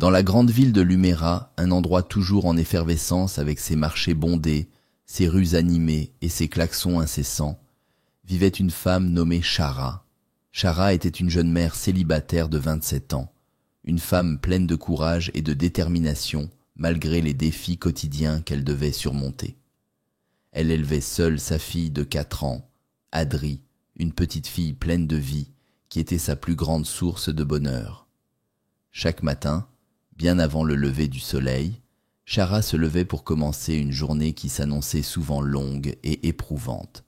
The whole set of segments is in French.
Dans la grande ville de Luméra, un endroit toujours en effervescence avec ses marchés bondés, ses rues animées et ses klaxons incessants, vivait une femme nommée Chara. Chara était une jeune mère célibataire de 27 ans, une femme pleine de courage et de détermination malgré les défis quotidiens qu'elle devait surmonter. Elle élevait seule sa fille de 4 ans, Adri, une petite fille pleine de vie qui était sa plus grande source de bonheur. Chaque matin, bien avant le lever du soleil, Chara se levait pour commencer une journée qui s'annonçait souvent longue et éprouvante.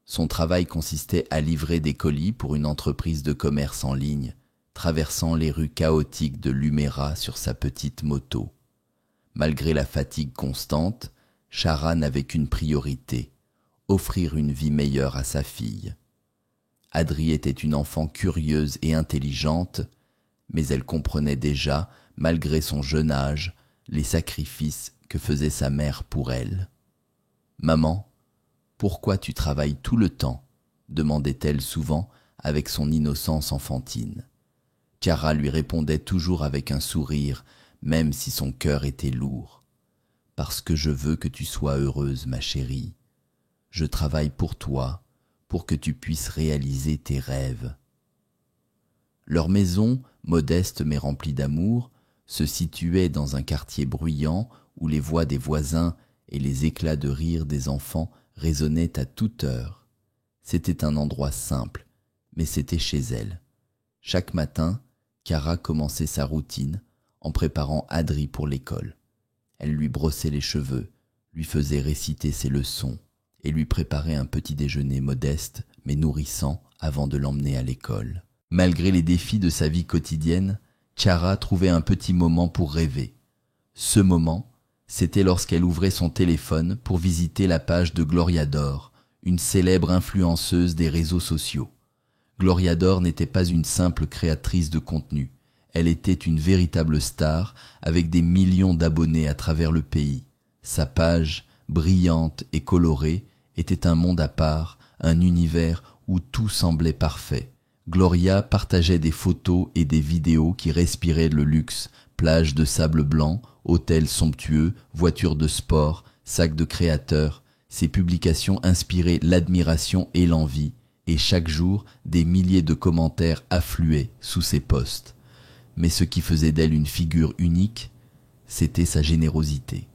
Son travail consistait à livrer des colis pour une entreprise de commerce en ligne, traversant les rues chaotiques de Luméra sur sa petite moto. Malgré la fatigue constante, Chara n'avait qu'une priorité, offrir une vie meilleure à sa fille. Adri était une enfant curieuse et intelligente, mais elle comprenait déjà, malgré son jeune âge, les sacrifices que faisait sa mère pour elle. « Maman, pourquoi tu travailles tout le temps ?» demandait-elle souvent avec son innocence enfantine. Chara lui répondait toujours avec un sourire, même si son cœur était lourd. « Parce que je veux que tu sois heureuse, ma chérie. Je travaille pour toi, pour que tu puisses réaliser tes rêves. » Leur maison, modeste mais remplie d'amour, se situait dans un quartier bruyant où les voix des voisins et les éclats de rire des enfants résonnaient à toute heure. C'était un endroit simple, mais c'était chez elle. Chaque matin, Chara commençait sa routine en préparant Adri pour l'école. Elle lui brossait les cheveux, lui faisait réciter ses leçons et lui préparait un petit déjeuner modeste mais nourrissant avant de l'emmener à l'école. Malgré les défis de sa vie quotidienne, Chara trouvait un petit moment pour rêver. Ce moment, c'était lorsqu'elle ouvrait son téléphone pour visiter la page de Gloria Dor, une célèbre influenceuse des réseaux sociaux. Gloria Dor n'était pas une simple créatrice de contenu. Elle était une véritable star avec des millions d'abonnés à travers le pays. Sa page, brillante et colorée, était un monde à part, un univers où tout semblait parfait. Gloria partageait des photos et des vidéos qui respiraient le luxe, plages de sable blanc, hôtels somptueux, voitures de sport, sacs de créateurs. Ses publications inspiraient l'admiration et l'envie, et chaque jour, des milliers de commentaires affluaient sous ses posts. Mais ce qui faisait d'elle une figure unique, c'était sa générosité.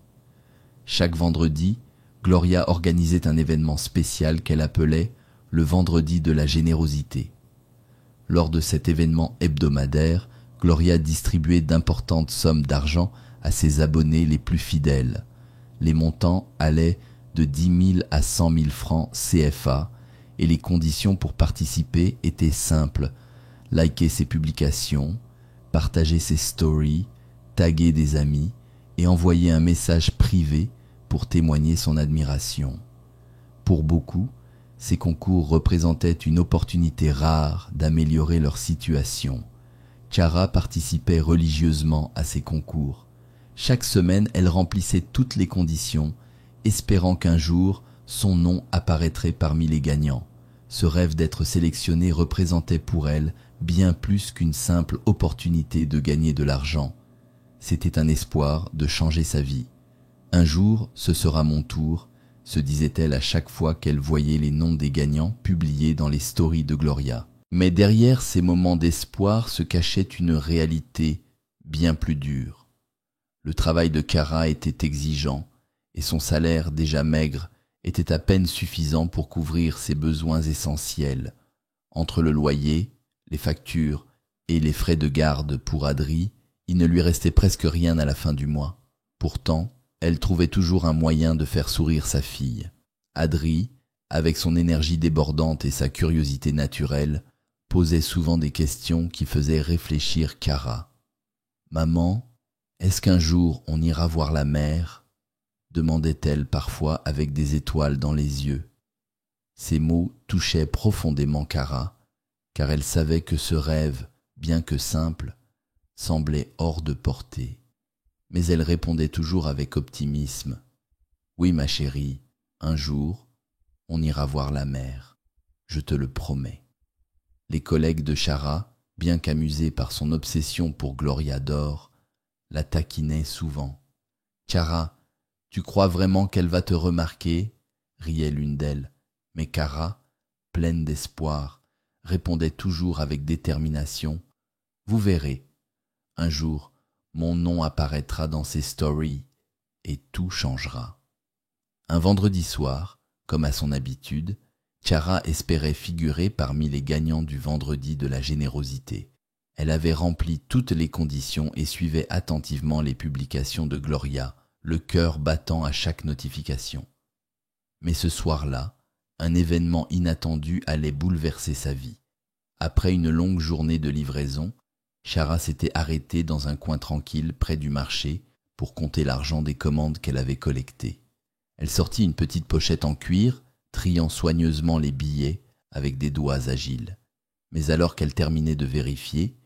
Chaque vendredi, Gloria organisait un événement spécial qu'elle appelait le Vendredi de la générosité. Lors de cet événement hebdomadaire, Gloria distribuait d'importantes sommes d'argent à ses abonnés les plus fidèles. Les montants allaient de 10 000 à 100 000 francs CFA et les conditions pour participer étaient simples. Liker ses publications, partager ses stories, taguer des amis et envoyer un message privé pour témoigner son admiration. Pour beaucoup, ces concours représentaient une opportunité rare d'améliorer leur situation. Chara participait religieusement à ces concours. Chaque semaine, elle remplissait toutes les conditions, espérant qu'un jour, son nom apparaîtrait parmi les gagnants. Ce rêve d'être sélectionnée représentait pour elle bien plus qu'une simple opportunité de gagner de l'argent. C'était un espoir de changer sa vie. Un jour, ce sera mon tour, se disait-elle à chaque fois qu'elle voyait les noms des gagnants publiés dans les stories de Gloria. Mais derrière ces moments d'espoir se cachait une réalité bien plus dure. Le travail de Chara était exigeant et son salaire déjà maigre était à peine suffisant pour couvrir ses besoins essentiels. Entre le loyer, les factures et les frais de garde pour Adri, il ne lui restait presque rien à la fin du mois. Pourtant, elle trouvait toujours un moyen de faire sourire sa fille. Adri, avec son énergie débordante et sa curiosité naturelle, posait souvent des questions qui faisaient réfléchir Chara. « Maman, est-ce qu'un jour on ira voir la mer ?» demandait-elle parfois avec des étoiles dans les yeux. Ces mots touchaient profondément Chara, car elle savait que ce rêve, bien que simple, semblait hors de portée. Mais elle répondait toujours avec optimisme. « Oui, ma chérie, un jour, on ira voir la mer, je te le promets. » Les collègues de Chara, bien qu'amusés par son obsession pour Gloria Dor, la taquinait souvent. « Cara, tu crois vraiment qu'elle va te remarquer ?» riait l'une d'elles. Mais Cara, pleine d'espoir, répondait toujours avec détermination. « Vous verrez, un jour, mon nom apparaîtra dans ses stories et tout changera. » Un vendredi soir, comme à son habitude, Cara espérait figurer parmi les gagnants du vendredi de la générosité. Elle avait rempli toutes les conditions et suivait attentivement les publications de Gloria, le cœur battant à chaque notification. Mais ce soir-là, un événement inattendu allait bouleverser sa vie. Après une longue journée de livraison, Cara s'était arrêtée dans un coin tranquille près du marché pour compter l'argent des commandes qu'elle avait collectées. Elle sortit une petite pochette en cuir, triant soigneusement les billets avec des doigts agiles. Mais alors qu'elle terminait de vérifier,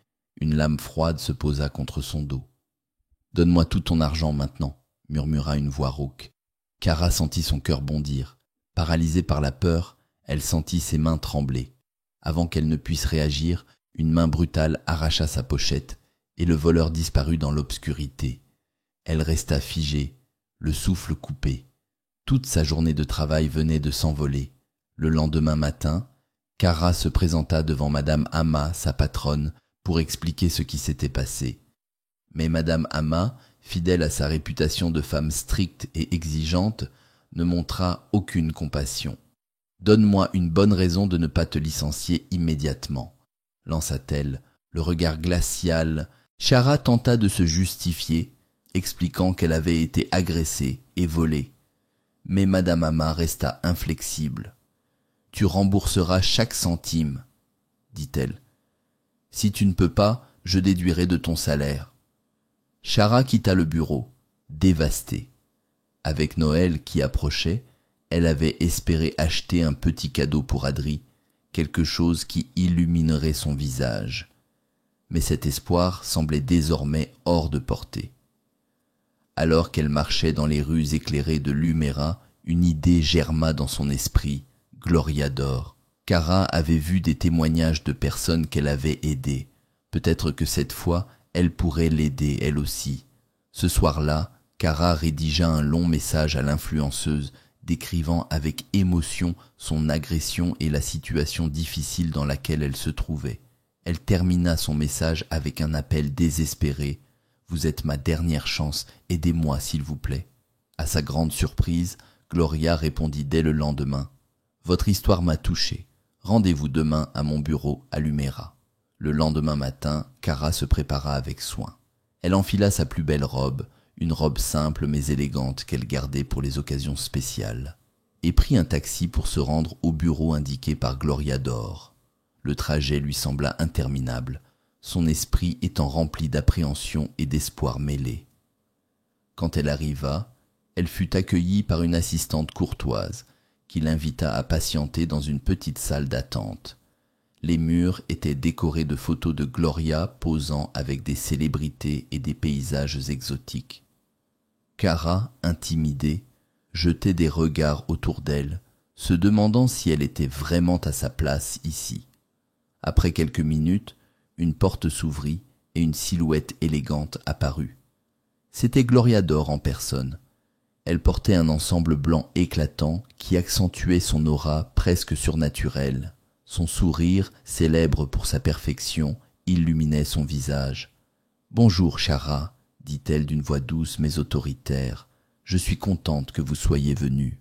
une lame froide se posa contre son dos. « Donne-moi tout ton argent maintenant », murmura une voix rauque. Cara sentit son cœur bondir. Paralysée par la peur, elle sentit ses mains trembler. Avant qu'elle ne puisse réagir, une main brutale arracha sa pochette et le voleur disparut dans l'obscurité. Elle resta figée, le souffle coupé. Toute sa journée de travail venait de s'envoler. Le lendemain matin, Cara se présenta devant Madame Hama, sa patronne, pour expliquer ce qui s'était passé. Mais Madame Hama, fidèle à sa réputation de femme stricte et exigeante, ne montra aucune compassion. « Donne-moi une bonne raison de ne pas te licencier immédiatement », lança-t-elle, le regard glacial. Cara tenta de se justifier, expliquant qu'elle avait été agressée et volée. Mais Madame Hama resta inflexible. « Tu rembourseras chaque centime, » dit-elle. « Si tu ne peux pas, je déduirai de ton salaire. » Cara quitta le bureau, dévastée. Avec Noël qui approchait, elle avait espéré acheter un petit cadeau pour Adri, quelque chose qui illuminerait son visage. Mais cet espoir semblait désormais hors de portée. Alors qu'elle marchait dans les rues éclairées de Luméra, une idée germa dans son esprit, Gloria d'or. Cara avait vu des témoignages de personnes qu'elle avait aidées. Peut-être que cette fois, elle pourrait l'aider elle aussi. Ce soir-là, Cara rédigea un long message à l'influenceuse, décrivant avec émotion son agression et la situation difficile dans laquelle elle se trouvait. Elle termina son message avec un appel désespéré. « Vous êtes ma dernière chance, aidez-moi s'il vous plaît. » À sa grande surprise, Gloria répondit dès le lendemain. « Votre histoire m'a touchée. Rendez-vous demain à mon bureau à Luméra. » Le lendemain matin, Cara se prépara avec soin. Elle enfila sa plus belle robe, une robe simple mais élégante qu'elle gardait pour les occasions spéciales, et prit un taxi pour se rendre au bureau indiqué par Gloria d'or. Le trajet lui sembla interminable, son esprit étant rempli d'appréhension et d'espoir mêlés. Quand elle arriva, elle fut accueillie par une assistante courtoise qui l'invita à patienter dans une petite salle d'attente. Les murs étaient décorés de photos de Gloria posant avec des célébrités et des paysages exotiques. Cara, intimidée, jetait des regards autour d'elle, se demandant si elle était vraiment à sa place ici. Après quelques minutes, une porte s'ouvrit et une silhouette élégante apparut. C'était Gloria d'or en personne. Elle portait un ensemble blanc éclatant qui accentuait son aura presque surnaturelle. Son sourire, célèbre pour sa perfection, illuminait son visage. « Bonjour, Cara », dit-elle d'une voix douce mais autoritaire. « Je suis contente que vous soyez venue. »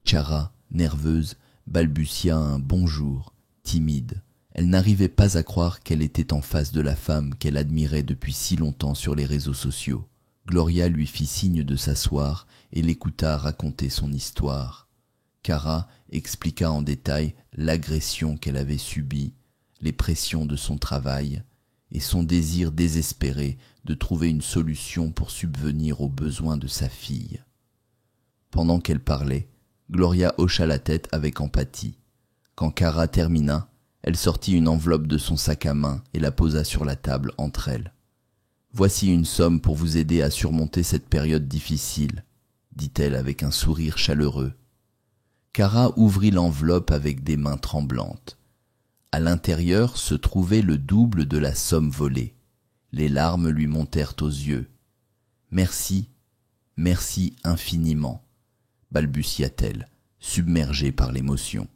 Cara, nerveuse, balbutia un bonjour, timide. Elle n'arrivait pas à croire qu'elle était en face de la femme qu'elle admirait depuis si longtemps sur les réseaux sociaux. Gloria lui fit signe de s'asseoir et l'écouta raconter son histoire. Cara expliqua en détail l'agression qu'elle avait subie, les pressions de son travail et son désir désespéré de trouver une solution pour subvenir aux besoins de sa fille. Pendant qu'elle parlait, Gloria hocha la tête avec empathie. Quand Cara termina, elle sortit une enveloppe de son sac à main et la posa sur la table entre elles. « Voici une somme pour vous aider à surmonter cette période difficile, » dit-elle avec un sourire chaleureux. Cara ouvrit l'enveloppe avec des mains tremblantes. À l'intérieur se trouvait le double de la somme volée. Les larmes lui montèrent aux yeux. Merci, merci infiniment, balbutia-t-elle, submergée par l'émotion.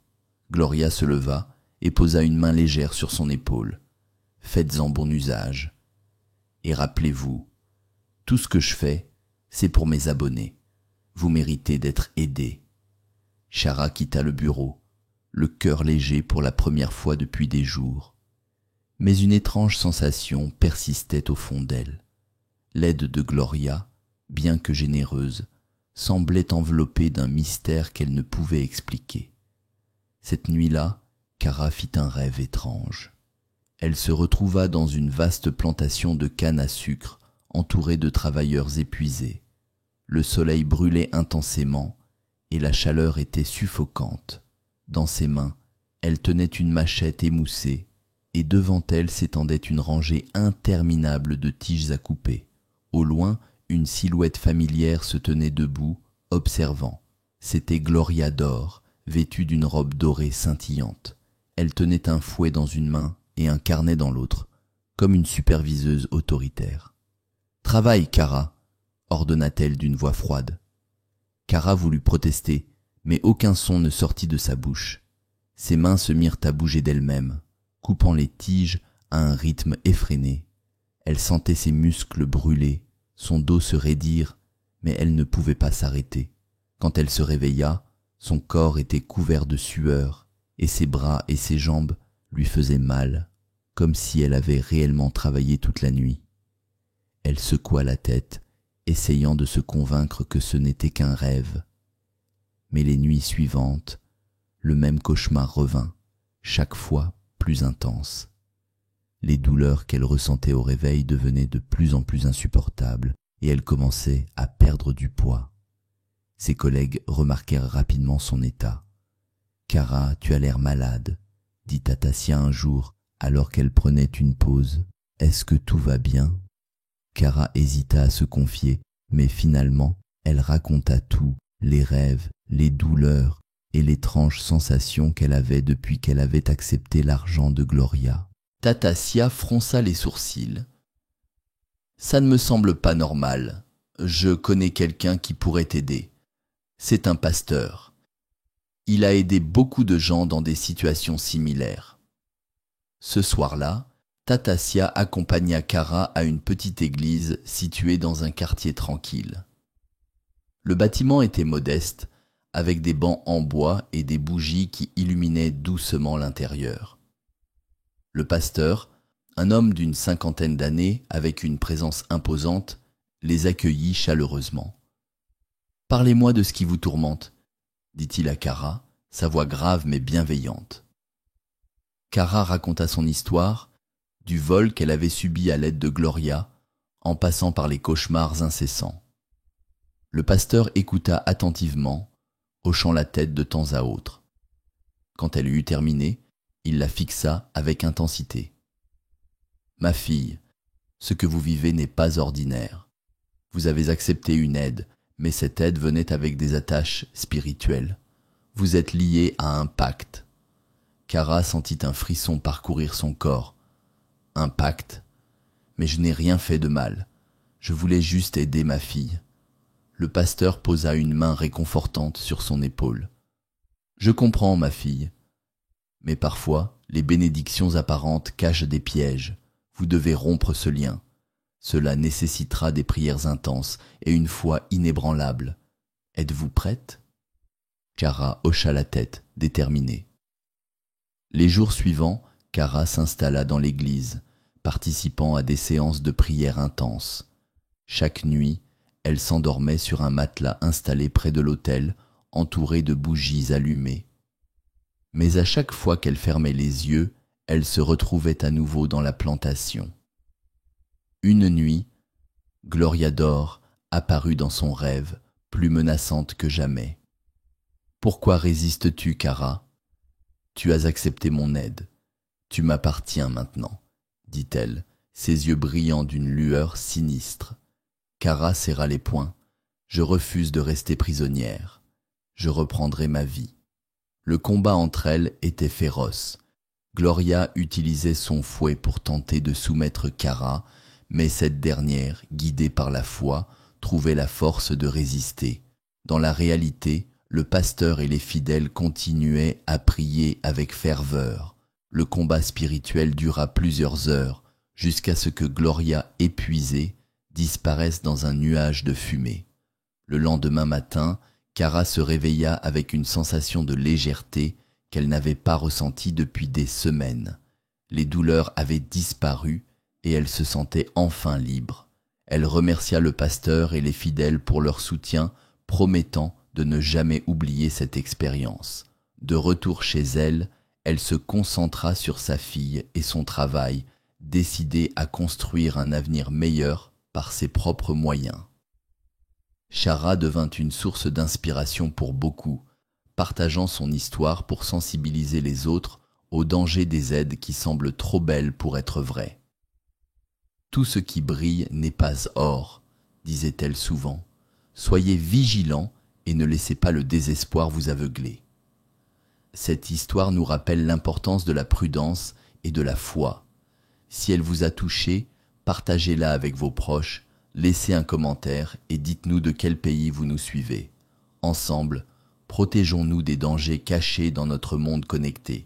Gloria se leva et posa une main légère sur son épaule. Faites-en bon usage. Et rappelez-vous, tout ce que je fais, c'est pour mes abonnés. Vous méritez d'être aidés. Chara quitta le bureau, le cœur léger pour la première fois depuis des jours. Mais une étrange sensation persistait au fond d'elle. L'aide de Gloria, bien que généreuse, semblait enveloppée d'un mystère qu'elle ne pouvait expliquer. Cette nuit-là, Chara fit un rêve étrange. Elle se retrouva dans une vaste plantation de canne à sucre, entourée de travailleurs épuisés. Le soleil brûlait intensément et la chaleur était suffocante. Dans ses mains, elle tenait une machette émoussée et devant elle s'étendait une rangée interminable de tiges à couper. Au loin, une silhouette familière se tenait debout, observant. C'était Gloria d'or, vêtue d'une robe dorée scintillante. Elle tenait un fouet dans une main et un carnet dans l'autre, comme une superviseuse autoritaire. « Travaille, Chara !» ordonna-t-elle d'une voix froide. Chara voulut protester, mais aucun son ne sortit de sa bouche. Ses mains se mirent à bouger d'elles-mêmes, coupant les tiges à un rythme effréné. Elle sentait ses muscles brûler, son dos se raidir, mais elle ne pouvait pas s'arrêter. Quand elle se réveilla, son corps était couvert de sueur, et ses bras et ses jambes lui faisaient mal, comme si elle avait réellement travaillé toute la nuit. Elle secoua la tête, essayant de se convaincre que ce n'était qu'un rêve. Mais les nuits suivantes, le même cauchemar revint, chaque fois plus intense. Les douleurs qu'elle ressentait au réveil devenaient de plus en plus insupportables et elle commençait à perdre du poids. Ses collègues remarquèrent rapidement son état. « Chara, tu as l'air malade », dit Tatasia un jour alors qu'elle prenait une pause. « Est-ce que tout va bien ?» Chara hésita à se confier, mais finalement, elle raconta tout, les rêves, les douleurs et l'étrange sensation qu'elle avait depuis qu'elle avait accepté l'argent de Gloria. Tatasia fronça les sourcils. « Ça ne me semble pas normal. Je connais quelqu'un qui pourrait t'aider. C'est un pasteur. Il a aidé beaucoup de gens dans des situations similaires. » Ce soir-là, Tatasia accompagna Chara à une petite église située dans un quartier tranquille. Le bâtiment était modeste, avec des bancs en bois et des bougies qui illuminaient doucement l'intérieur. Le pasteur, un homme d'une 50aine d'années avec une présence imposante, les accueillit chaleureusement. « Parlez-moi de ce qui vous tourmente, » dit-il à Chara, sa voix grave mais bienveillante. Chara raconta son histoire, du vol qu'elle avait subi à l'aide de Gloria, en passant par les cauchemars incessants. Le pasteur écouta attentivement, hochant la tête de temps à autre. Quand elle eut terminé, il la fixa avec intensité. « Ma fille, ce que vous vivez n'est pas ordinaire. Vous avez accepté une aide, mais cette aide venait avec des attaches spirituelles. Vous êtes liée à un pacte. » Chara sentit un frisson parcourir son corps. Un pacte. Mais je n'ai rien fait de mal. Je voulais juste aider ma fille. Le pasteur posa une main réconfortante sur son épaule. Je comprends, ma fille. Mais parfois, les bénédictions apparentes cachent des pièges. Vous devez rompre ce lien. Cela nécessitera des prières intenses et une foi inébranlable. Êtes-vous prête ? Chara hocha la tête, déterminée. Les jours suivants, Chara s'installa dans l'église, participant à des séances de prière intenses. Chaque nuit, elle s'endormait sur un matelas installé près de l'autel, entouré de bougies allumées. Mais à chaque fois qu'elle fermait les yeux, elle se retrouvait à nouveau dans la plantation. Une nuit, Gloria d'or apparut dans son rêve, plus menaçante que jamais. « Pourquoi résistes-tu, Chara ? Tu as accepté mon aide. Tu m'appartiens maintenant, » dit-elle, ses yeux brillants d'une lueur sinistre. Chara serra les poings. « Je refuse de rester prisonnière. Je reprendrai ma vie. » Le combat entre elles était féroce. Gloria utilisait son fouet pour tenter de soumettre Chara, mais cette dernière, guidée par la foi, trouvaient la force de résister. Dans la réalité, le pasteur et les fidèles continuaient à prier avec ferveur. Le combat spirituel dura plusieurs heures, jusqu'à ce que Gloria, épuisée, disparaisse dans un nuage de fumée. Le lendemain matin, Cara se réveilla avec une sensation de légèreté qu'elle n'avait pas ressentie depuis des semaines. Les douleurs avaient disparu et elle se sentait enfin libre. Elle remercia le pasteur et les fidèles pour leur soutien, promettant de ne jamais oublier cette expérience. De retour chez elle, elle se concentra sur sa fille et son travail, décidée à construire un avenir meilleur par ses propres moyens. Chara devint une source d'inspiration pour beaucoup, partageant son histoire pour sensibiliser les autres au danger des aides qui semblent trop belles pour être vraies. « Tout ce qui brille n'est pas or », disait-elle souvent. « Soyez vigilants et ne laissez pas le désespoir vous aveugler. » Cette histoire nous rappelle l'importance de la prudence et de la foi. Si elle vous a touché, partagez-la avec vos proches, laissez un commentaire et dites-nous de quel pays vous nous suivez. Ensemble, protégeons-nous des dangers cachés dans notre monde connecté.